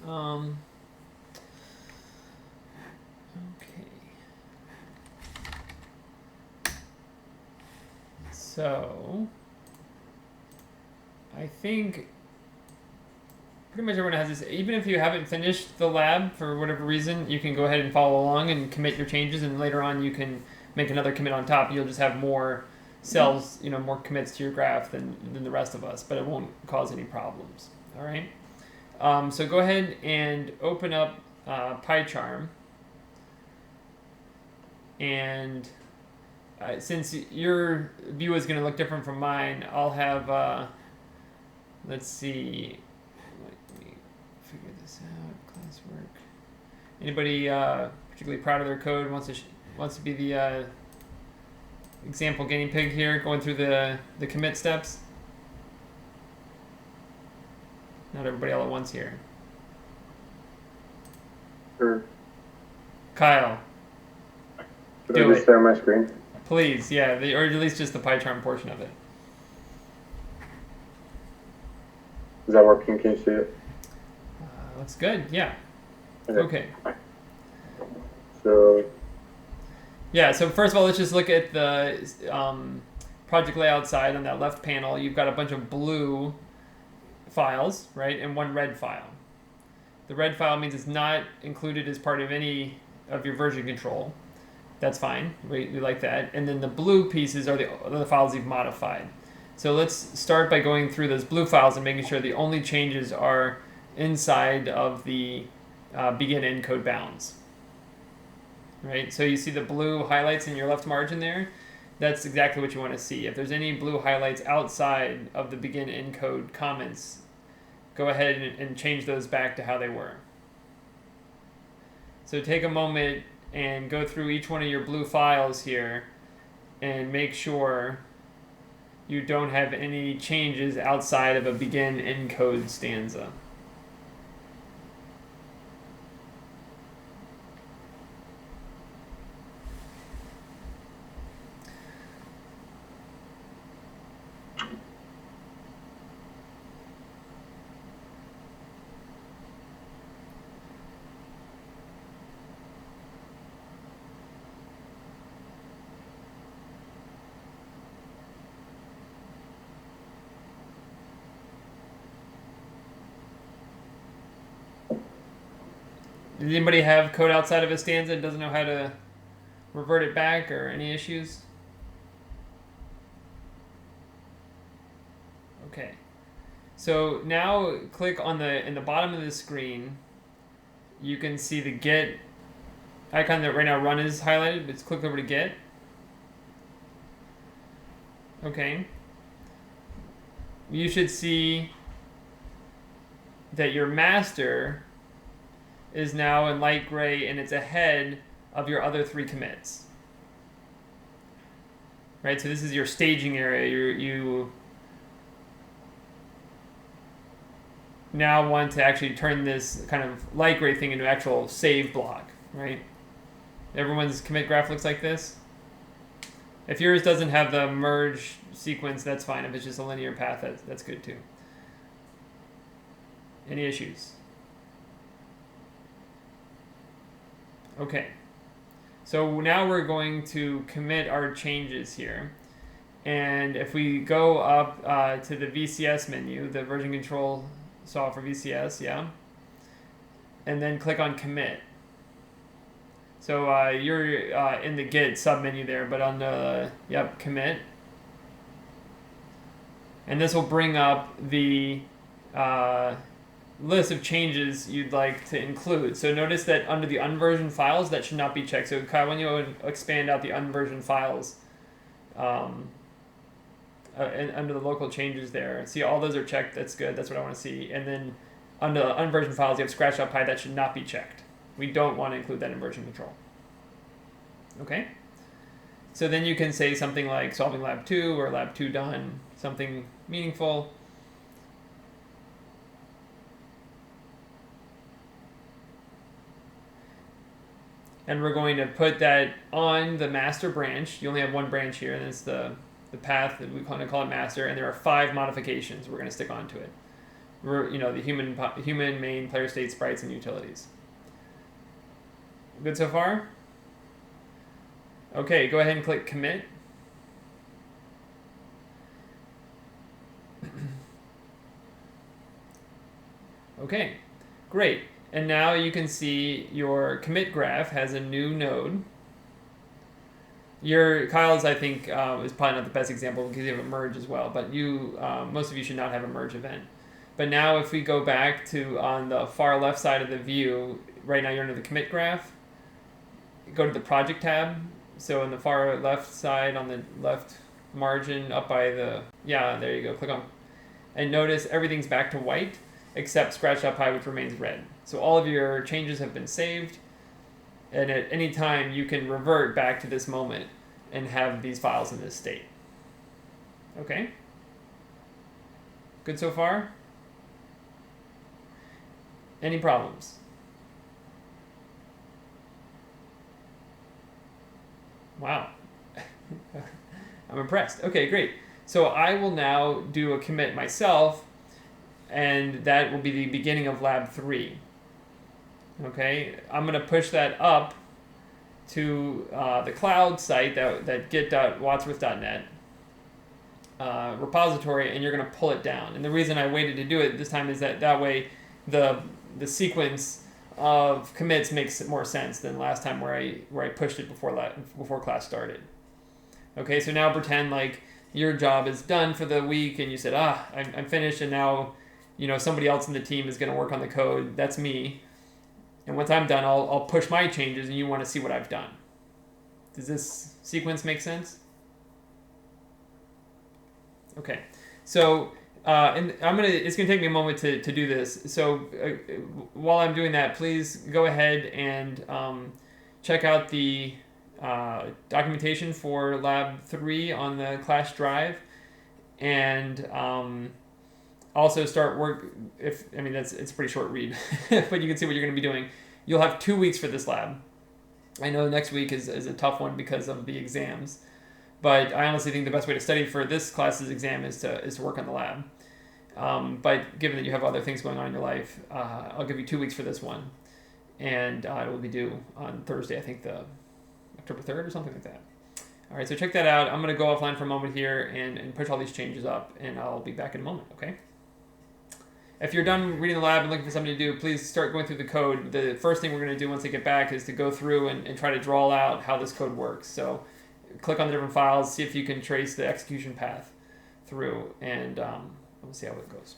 Okay. So I think pretty much everyone has this. Even if you haven't finished the lab for whatever reason, you can go ahead and follow along and commit your changes, and later on you can make another commit on top. You'll just have more cells, more commits to your graph than the rest of us, but it won't cause any problems. All right. So go ahead and open up PyCharm, and since your view is going to look different from mine, I'll have let's see. Let me figure this out. Classwork. Anybody particularly proud of their code wants to be the example guinea pig here, going through the commit steps? Not everybody all at once here. Sure. Kyle. Should I just share my screen? Please, yeah, or at least just the PyCharm portion of it. Is that working? Can you see it? Looks good, yeah. Okay. So first of all, let's just look at the project layout side on that left panel. You've got a bunch of blue files, right, and one red file. The red file means it's not included as part of any of your version control. That's fine. We like that. And then the blue pieces are the files you've modified. So let's start by going through those blue files and making sure the only changes are inside of the begin encode bounds. Right? So you see the blue highlights in your left margin there? That's exactly what you want to see. If there's any blue highlights outside of the begin encode comments, go ahead and change those back to how they were. So take a moment and go through each one of your blue files here and make sure you don't have any changes outside of a begin encode stanza. Does anybody have code outside of a stanza and doesn't know how to revert it back, or any issues? Okay. So now click on in the bottom of the screen, you can see the Git icon that right now run is highlighted. Let's click over to Git. Okay. You should see that your master is now in light gray and it's ahead of your other 3 commits. Right, so this is your staging area. You now want to actually turn this kind of light gray thing into an actual save block, right? Everyone's commit graph looks like this. If yours doesn't have the merge sequence, that's fine. If it's just a linear path, that's good too. Any issues? Okay, so now we're going to commit our changes here. And if we go up to the VCS menu, the version control saw for VCS, yeah, and then click on commit. So you're in the Git submenu there, but on the, commit. And this will bring up the list of changes you'd like to include. So notice that under the unversioned files, that should not be checked. So Kyle, when you expand out the unversioned files, and under the local changes there, see all those are checked. That's good. That's what I want to see. And then under the unversioned files, you have scratch.py. That should not be checked. We don't want to include that in version control. Okay? So then you can say something like solving lab 2 or lab 2 done, something meaningful. And we're going to put that on the master branch. You only have one branch here, and it's the path that we kind of call it master, and there are 5 modifications we're going to stick onto it. the human main player state sprites and utilities. Good so far? Okay, go ahead and click commit. Okay, great. And now you can see your commit graph has a new node. Kyle's, I think, is probably not the best example because you have a merge as well, but most of you should not have a merge event. But now if we go back to on the far left side of the view, right now you're under the commit graph, go to the project tab. So in the far left side on the left margin up by there you go, click on, and notice everything's back to white except scratch.py, which remains red. So all of your changes have been saved, and at any time you can revert back to this moment and have these files in this state. Okay? Good so far? Any problems? Wow. I'm impressed. Okay, great. So I will now do a commit myself, and that will be the beginning of Lab 3. Okay, I'm going to push that up to the cloud site, that git.wadsworth.net repository, and you're going to pull it down. And the reason I waited to do it this time is that way the sequence of commits makes more sense than last time where I pushed it before class started. Okay, so now pretend like your job is done for the week and you said, I'm finished, and now somebody else in the team is going to work on the code. That's me. And once I'm done, I'll push my changes, and you want to see what I've done. Does this sequence make sense? Okay, so it's gonna take me a moment to do this. So while I'm doing that, please go ahead and check out the documentation for Lab 3 on the class drive, and also start work. It's a pretty short read, but you can see what you're going to be doing. You'll have 2 weeks for this lab. I know next week is a tough one because of the exams, but I honestly think the best way to study for this class's exam is to work on the lab. But given that you have other things going on in your life, I'll give you 2 weeks for this one, and it will be due on Thursday, I think the October 3rd or something like that. All right, so check that out. I'm going to go offline for a moment here and push all these changes up, and I'll be back in a moment, okay? If you're done reading the lab and looking for something to do, please start going through the code. The first thing we're going to do once I get back is to go through and try to draw out how this code works. So click on the different files, see if you can trace the execution path through, and we'll see how it goes.